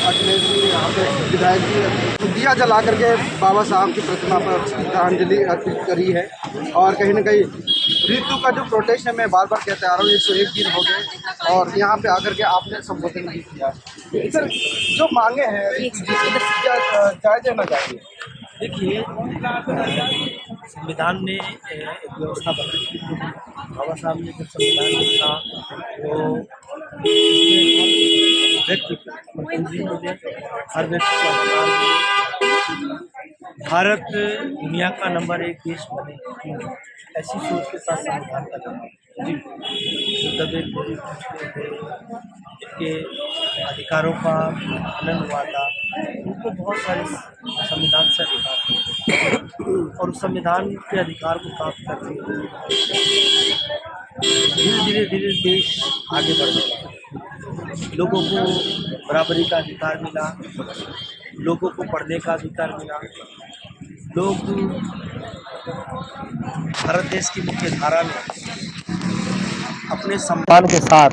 अखिलेश जी यहाँ पे विधायक जी दिया जला करके बाबा साहब की प्रतिमा पर श्रद्धांजलि अर्पित करी है। और कहीं ना कहीं ऋतु का जो प्रोटेस्ट है, मैं बार बार कहते आ रहा हूँ, 101 दिन हो गए और यहाँ पे आकर के आपने संबोधन नहीं किया। सर, जो मांगे हैं क्या जायज है ना जायज? देखिए, संविधान ने एक व्यवस्था बनाई है। बाबा साहब ने जब संविधान लिखा तो इसमें व्यक्ति को हर व्यक्ति को अधिकार मिले, भारत दुनिया का नंबर 1 देश बने, ऐसी सोच के साथ संविधान का निर्माण जी जो दबे खुदे पिछड़े थे, जिनके अधिकारों का हनन हुआ था, उनको बहुत सारे संविधान से अधिकार थे और उस संविधान के अधिकार को प्राप्त करके धीरे धीरे देश आगे बढ़ गया। लोगों को बराबरी का अधिकार मिला, लोगों को पढ़ने का अधिकार मिला, लोग भारत देश की मुख्य धारा में अपने सम्मान के साथ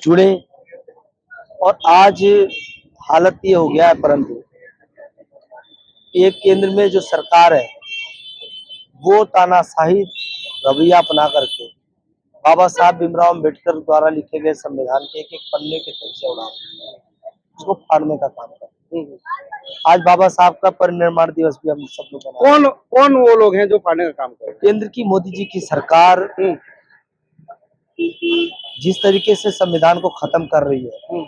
जुड़े। और आज हालत ये हो गया है, परंतु एक केंद्र में जो सरकार है वो तानाशाही रवैया अपना करके बाबा साहब भीमराव अम्बेडकर द्वारा लिखे गए संविधान के एक एक पन्ने के धज्जे उड़ा उसको फाड़ने का काम कर। आज बाबा साहब का परिनिर्वाण दिवस भी हम सब लोग कौन कौन वो लोग हैं जो फाड़ने का काम कर रहे हैं? केंद्र की मोदी जी की सरकार जिस तरीके से संविधान को खत्म कर रही है,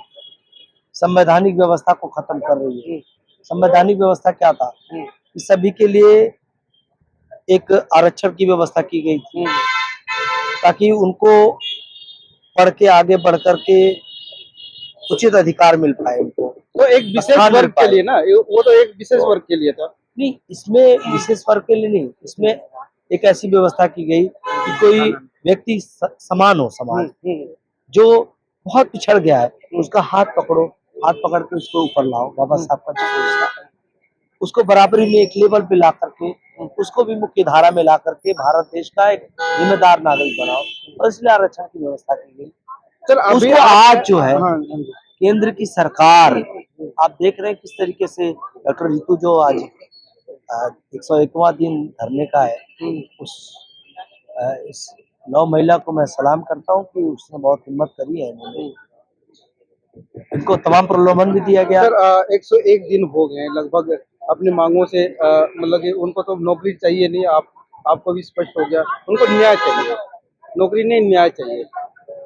संवैधानिक व्यवस्था को खत्म कर रही है। संवैधानिक व्यवस्था क्या था कि सभी के लिए एक आरक्षण की व्यवस्था की गई थी ताकि उनको पढ़ के आगे बढ़ करके उचित अधिकार मिल पाए उनको। तो एक विशेष वर्ग के लिए ना, वो तो एक विशेष वर्ग के लिए था। नहीं, इसमें विशेष वर्ग के लिए नहीं, इसमें एक ऐसी व्यवस्था की गई कि कोई व्यक्ति समान हो, समाज जो बहुत पिछड़ गया है उसका हाथ पकड़ो, हाथ पकड़ के उसको ऊपर लाओ। बाबा साहब का जो उसको बराबरी में एक लेवल पे ला करके उसको भी मुख्य धारा में ला करके भारत देश का एक जिम्मेदार नागरिक बनाओ, और इसलिए आरक्षण की व्यवस्था की गई। चल उसको आज जो है केंद्र की सरकार, आप देख रहे हैं किस तरीके से डॉक्टर रितु जो आज 101वां दिन धरने का है, इस 9 महिला को मैं सलाम करता हूँ कि उसने बहुत हिम्मत करी है। इनको तमाम प्रलोभन भी दिया गया। सर, 101 दिन हो गए लगभग अपनी मांगों से, मतलब कि उनको तो नौकरी चाहिए नहीं, आपको भी स्पष्ट हो गया, उनको न्याय चाहिए, नौकरी नहीं न्याय चाहिए।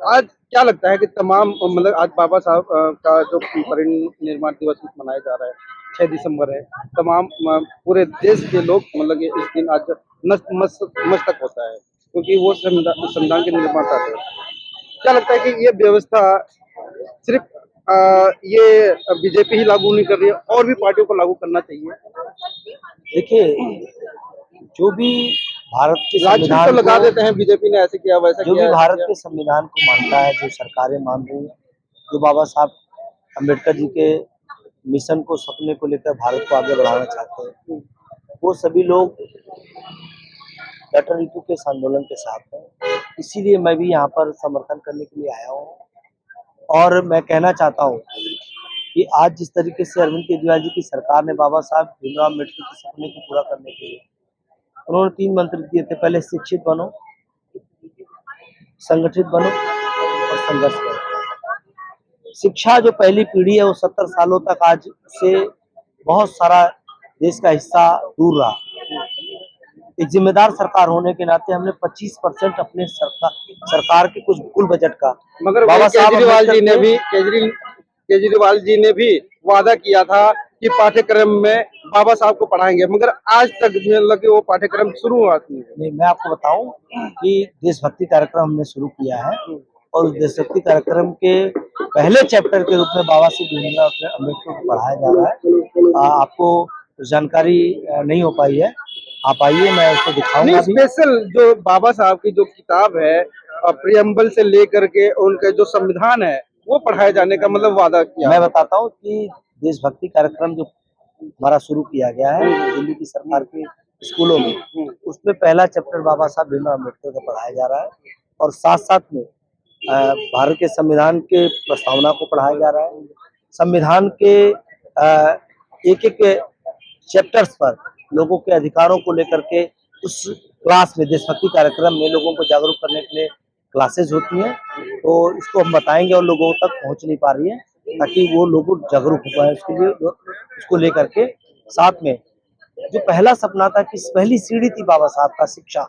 आज क्या लगता है कि तमाम, मतलब आज बाबा साहब का जो परिनिर्वाण दिवस मनाया जा रहा है, 6 दिसंबर है, तमाम पूरे देश के लोग, मतलब कि इस दिन आज मस्तक होता है क्योंकि वो संविधान के निर्माता थे। क्या लगता है कि ये व्यवस्था सिर्फ ये बीजेपी ही लागू नहीं कर रही है, और भी पार्टियों को लागू करना चाहिए? देखिए, जो भी भारत के संविधान तो लगा देते हैं, बीजेपी ने ऐसे किया वैसा जो किया, भी भारत के संविधान को मानता है, जो सरकारें मान रही है, जो बाबा साहब अम्बेडकर जी के मिशन को, सपने को लेकर भारत को आगे बढ़ाना चाहते हैं, वो सभी लोग डॉक्टर रितु के इस आंदोलन के साथ हैं। इसीलिए मैं भी यहाँ पर समर्थन करने के लिए आया हूँ। और मैं कहना चाहता हूँ कि आज जिस तरीके से अरविंद केजरीवाल जी की सरकार ने बाबा साहब भीमराव अम्बेडकर के सपने को पूरा करने के लिए उन्होंने 3 मंत्र दिए थे। पहले शिक्षित बनो, संगठित बनो और संघर्ष करो। शिक्षा जो पहली पीढ़ी है वो 70 सालों तक आज से बहुत सारा देश का हिस्सा दूर रहा। एक जिम्मेदार सरकार होने के नाते हमने 25% अपने सरकार के कुछ कुल बजट का, मगर बाबा साहब केजरीवाल जी ने भी वादा किया था कि पाठ्यक्रम में बाबा साहब को पढ़ाएंगे, मगर आज तक मतलब वो पाठ्यक्रम शुरुआत नहीं। मैं आपको बताऊं कि देशभक्ति कार्यक्रम हमने शुरू किया है और उस देशभक्ति कार्यक्रम के पहले चैप्टर के रूप में बाबा साहब भीमराव अम्बेडकर को पढ़ाया जा रहा है। आपको जानकारी नहीं हो पाई है, आप आइए, मैं उसको दिखाऊंगा। स्पेशल जो बाबा साहब की जो किताब है, प्रियम्बल से लेकर के उनके जो संविधान है, वो पढ़ाए जाने का मतलब वादा किया। मैं बताता हूँ कि देशभक्ति कार्यक्रम जो हमारा शुरू किया गया है दिल्ली की सरकार के स्कूलों में, उसमें पहला चैप्टर बाबा साहब भीमराव अम्बेडकर का पढ़ाया जा रहा है और साथ साथ में भारत के संविधान के प्रस्तावना को पढ़ाया जा रहा है संविधान के एक एक चैप्टर्स पर लोगों के अधिकारों को लेकर के उस क्लास में देशभक्ति कार्यक्रम में लोगों को जागरूक करने के लिए क्लासेस होती हैं। तो इसको हम बताएंगे और लोगों तक पहुंच नहीं पा रही है, ताकि वो लोग जागरूक हो पाए उसके लिए, उसको लेकर के। साथ में जो पहला सपना था कि पहली सीढ़ी थी बाबा साहब का शिक्षा,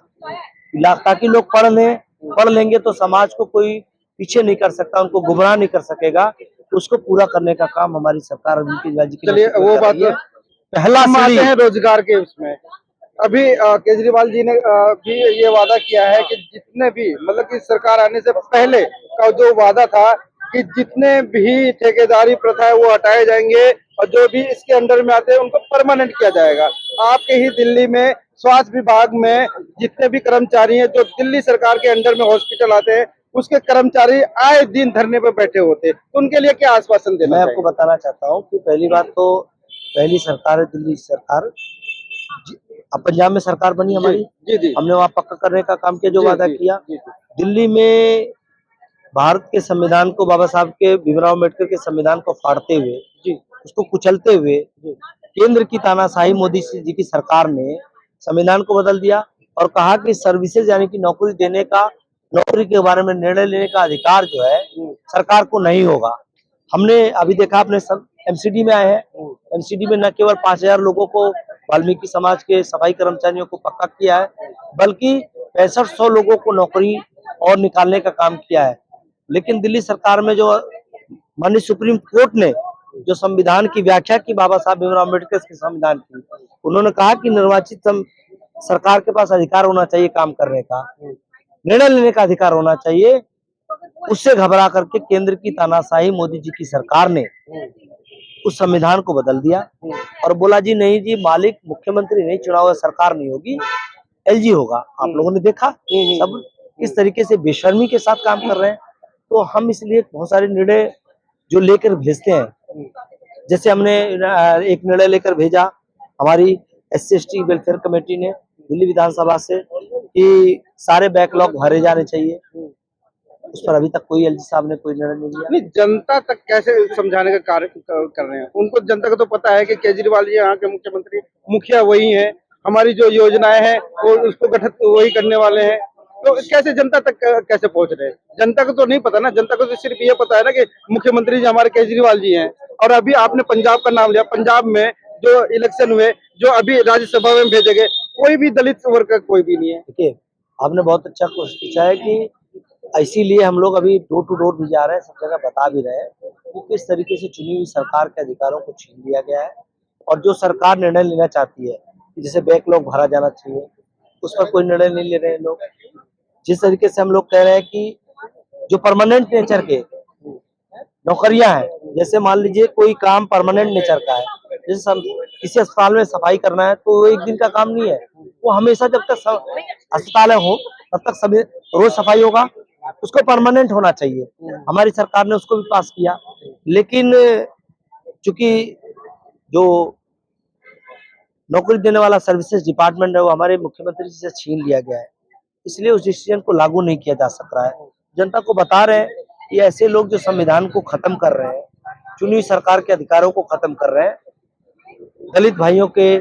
ताकि लोग पढ़ लेंगे तो समाज को कोई पीछे नहीं कर सकता, उनको गुमराह नहीं कर सकेगा। तो उसको पूरा करने का काम हमारी सरकार अरविंद केजरीवाल जी की चलिए वो बात है। पहला हम आते सीढ़ी हैं रोजगार के उसमें। अभी केजरीवाल जी ने भी ये वादा किया है कि जितने भी मतलब कि सरकार आने से पहले का जो वादा था कि जितने भी ठेकेदारी प्रथा है वो हटाए जाएंगे और जो भी इसके अंडर में आते हैं उनको परमानेंट किया जाएगा। आपके ही दिल्ली में स्वास्थ्य विभाग में जितने भी कर्मचारी हैं जो दिल्ली सरकार के अंडर में हॉस्पिटल आते हैं, उसके कर्मचारी आए दिन धरने पर बैठे होते हैं, तो उनके लिए क्या आश्वासन देना मैं चाहिए? आपको बताना चाहता हूँ कि पहली बात तो पहली सरकार है दिल्ली सरकार। अब पंजाब में सरकार बनी हमारी, जी जी हमने वहाँ पक्का करने का काम किया जो जी वादा जी किया। जी जी दिल्ली में भारत के संविधान को, बाबा साहब के, भीमराव अम्बेडकर के संविधान को फाड़ते हुए, जी उसको कुचलते हुए जी केंद्र की तानाशाही मोदी जी की सरकार ने संविधान को बदल दिया और कहा कि सर्विसेज यानी कि नौकरी देने का, नौकरी के बारे में निर्णय लेने का अधिकार जो है सरकार को नहीं होगा। हमने अभी देखा, अपने सब एमसीडी में आए हैं, एमसीडी में न केवल 5,000 लोगों को, वाल्मीकि समाज के सफाई कर्मचारियों को पक्का किया है, बल्कि 6500 लोगों को नौकरी और निकालने का काम किया है। लेकिन दिल्ली सरकार में जो माननीय सुप्रीम कोर्ट ने जो संविधान की व्याख्या की, बाबा साहब भीमराव अम्बेडकर के संविधान की, उन्होंने कहा कि निर्वाचित सरकार के पास अधिकार होना चाहिए काम करने का, निर्णय लेने का अधिकार होना चाहिए। उससे घबरा करके केंद्र की तानाशाही मोदी जी की सरकार ने उस संविधान को बदल दिया और बोला जी नहीं जी, मालिक मुख्यमंत्री नहीं, चुना हुआ सरकार नहीं होगी, एलजी होगा। आप लोगों ने देखा सब किस तरीके से बेशर्मी के साथ काम कर रहे हैं। तो हम इसलिए बहुत सारे निर्णय जो लेकर भेजते हैं, जैसे हमने एक निर्णय लेकर भेजा हमारी SC/ST वेलफेयर कमेटी ने दिल्ली विधानसभा से कि सारे बैकलॉग भरे जाने चाहिए। उस पर अभी तक कोई एलजी साहब ने कोई निर्णय नहीं लिया। नहीं, जनता तक कैसे समझाने का कार्य कर रहे हैं? उनको जनता को तो पता है कि केजरीवाल जी यहाँ के मुख्यमंत्री, मुखिया वही हैं, हमारी जो योजनाएं हैं वो उसको गठित वही करने वाले हैं, तो कैसे जनता तक कैसे पहुंच रहे हैं? जनता को तो नहीं पता ना, जनता को तो सिर्फ ये पता है ना कि मुख्यमंत्री जी हमारे केजरीवाल जी हैं। और अभी आपने पंजाब का नाम लिया, पंजाब में जो इलेक्शन हुए, जो अभी राज्यसभा में भेजे गए, कोई भी दलित वर्ग का कोई भी नहीं है। देखिए, आपने बहुत अच्छा क्वेश्चन पूछा है कि इसीलिए हम लोग अभी डोर टू डोर भी जा रहे हैं, सब जगह बता भी रहे हैं कि किस तरीके से चुनी हुई सरकार के अधिकारों को छीन लिया गया है। और जो सरकार निर्णय लेना चाहती है कि जैसे बैकलॉग भरा जाना चाहिए, उस पर कोई निर्णय नहीं ले रहे हैं लोग। जिस तरीके से हम लोग कह रहे हैं कि जो परमानेंट नेचर के नौकरियां हैं, जैसे मान लीजिए कोई काम परमानेंट नेचर का है, जैसे किसी अस्पताल में सफाई करना है तो वो एक दिन का काम नहीं है, वो हमेशा जब तक अस्पताल हो तब तक सभी रोज सफाई होगा, उसको परमानेंट होना चाहिए। हमारी सरकार ने उसको भी पास किया, लेकिन चूंकि जो नौकरी देने वाला सर्विसेज डिपार्टमेंट है वो हमारे मुख्यमंत्री जी से छीन लिया गया है, इसलिए उस डिसीजन को लागू नहीं किया जा सक रहा है। जनता को बता रहे हैं कि ऐसे लोग जो संविधान को खत्म कर रहे हैं, चुनी हुई सरकार के अधिकारों को खत्म कर रहे हैं, दलित भाइयों के,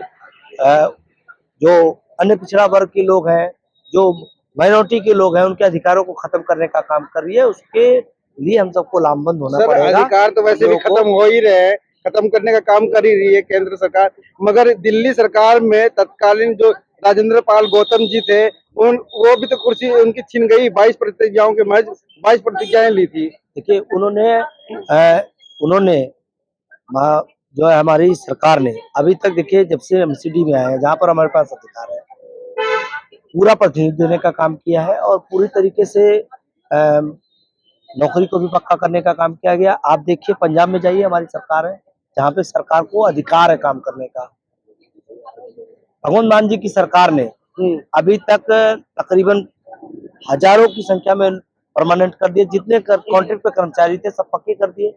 जो अन्य पिछड़ा वर्ग के लोग हैं, जो माइनॉरिटी के लोग हैं, उनके अधिकारों को खत्म करने का काम कर रही है। उसके लिए हम सबको लामबंद होना पड़ेगा। अधिकार तो वैसे भी खत्म हो ही रहे हैं, खत्म करने का काम कर ही रही है केंद्र सरकार, मगर दिल्ली सरकार में तत्कालीन जो राजेंद्र पाल गौतम जी थे, वो भी तो कुर्सी उनकी छीन गई। 22 प्रतिज्ञाओं के महज 22 प्रतिज्ञाएं ली थी। देखिए, उन्होंने जो है हमारी सरकार ने अभी तक, देखिए जब से एमसीडी में आए हैं, जहाँ पर हमारे पास अधिकार है, पूरा प्रतिनिधित्व देने का काम किया है और पूरी तरीके से नौकरी को भी पक्का करने का काम किया गया। आप देखिए, पंजाब में जाइए, हमारी सरकार है, जहाँ पे सरकार को अधिकार है काम करने का। भगवंत मान जी की सरकार ने अभी तक तकरीबन हजारों की संख्या में परमानेंट कर दिए, जितने कॉन्ट्रैक्ट पे कर्मचारी थे सब पक्के कर दिए।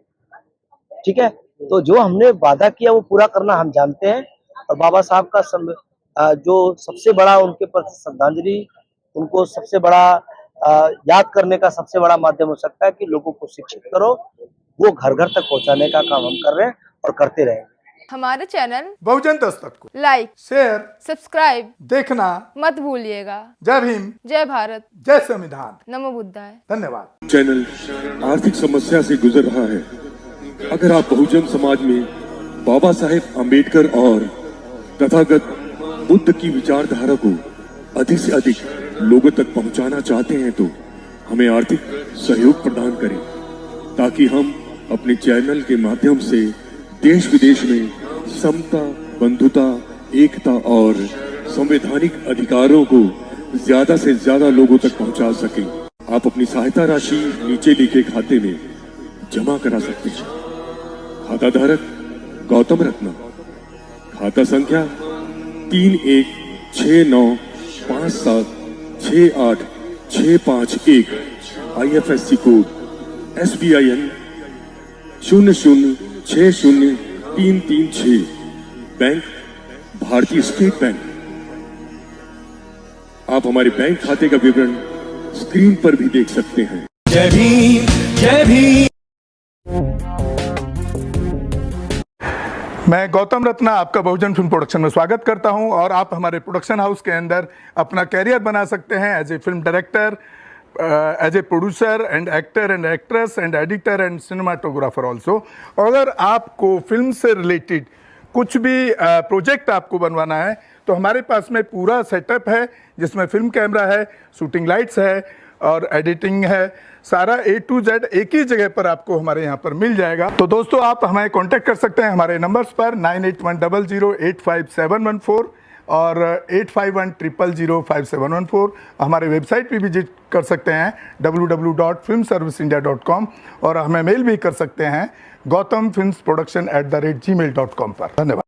ठीक है, तो जो हमने वादा किया वो पूरा करना हम जानते हैं। और बाबा साहब का जो सबसे बड़ा उनके प्रति श्रद्धांजलि, उनको सबसे बड़ा याद करने का सबसे बड़ा माध्यम हो सकता है कि लोगों को शिक्षित करो, वो घर घर तक पहुंचाने का काम हम कर रहे हैं और करते रहेंगे। हमारे चैनल बहुजन दस्तक को लाइक, शेयर, सब्सक्राइब देखना। मत भूलिएगा। जय भीम, जय भारत, जय संविधान। नमो बुद्धाय। धन्यवाद। चैनल आर्थिक समस्या से गुजर रहा है। अगर आप बहुजन समाज में बाबा साहेब आम्बेडकर और तथागत बुद्ध की विचारधारा को अधिक से अधिक लोगों तक पहुंचाना चाहते हैं तो हमें आर्थिक सहयोग प्रदान करें, ताकि हम अपने चैनल के माध्यम से देश विदेश में समता, बंधुता, एकता और संवैधानिक अधिकारों को ज्यादा से ज्यादा लोगों तक पहुंचा सकें। आप अपनी सहायता राशि नीचे लिखे खाते में जमा करा सकते हैं। खाता धारक गौतम रत्ना, खाता संख्या 3169576865 IFSC कोड SBIN 0060336, बैंक भारतीय स्टेट बैंक। आप हमारे बैंक खाते का विवरण स्क्रीन पर भी देख सकते हैं। जय भीम, जय भीम। मैं गौतम रत्ना आपका बहुजन फिल्म प्रोडक्शन में स्वागत करता हूं और आप हमारे प्रोडक्शन हाउस के अंदर अपना कैरियर बना सकते हैं as a film director, as a producer and actor and actress and editor and cinematographer also. अगर आपको फिल्म से रिलेटेड कुछ भी प्रोजेक्ट आपको बनवाना है तो हमारे पास में पूरा सेटअप है, जिसमें फिल्म कैमरा है, शूटिंग लाइट्स है और एडिटिंग है। सारा A to Z एक ही जगह पर आपको हमारे यहाँ पर मिल जाएगा। तो दोस्तों, आप हमें कांटेक्ट कर सकते हैं हमारे नंबर्स पर 9810085714 और 8510005714। हमारे वेबसाइट पे विजिट कर सकते हैं www.filmserviceindia.com और हमें मेल भी कर सकते हैं gautamfilmsproduction@gmail.com पर। धन्यवाद।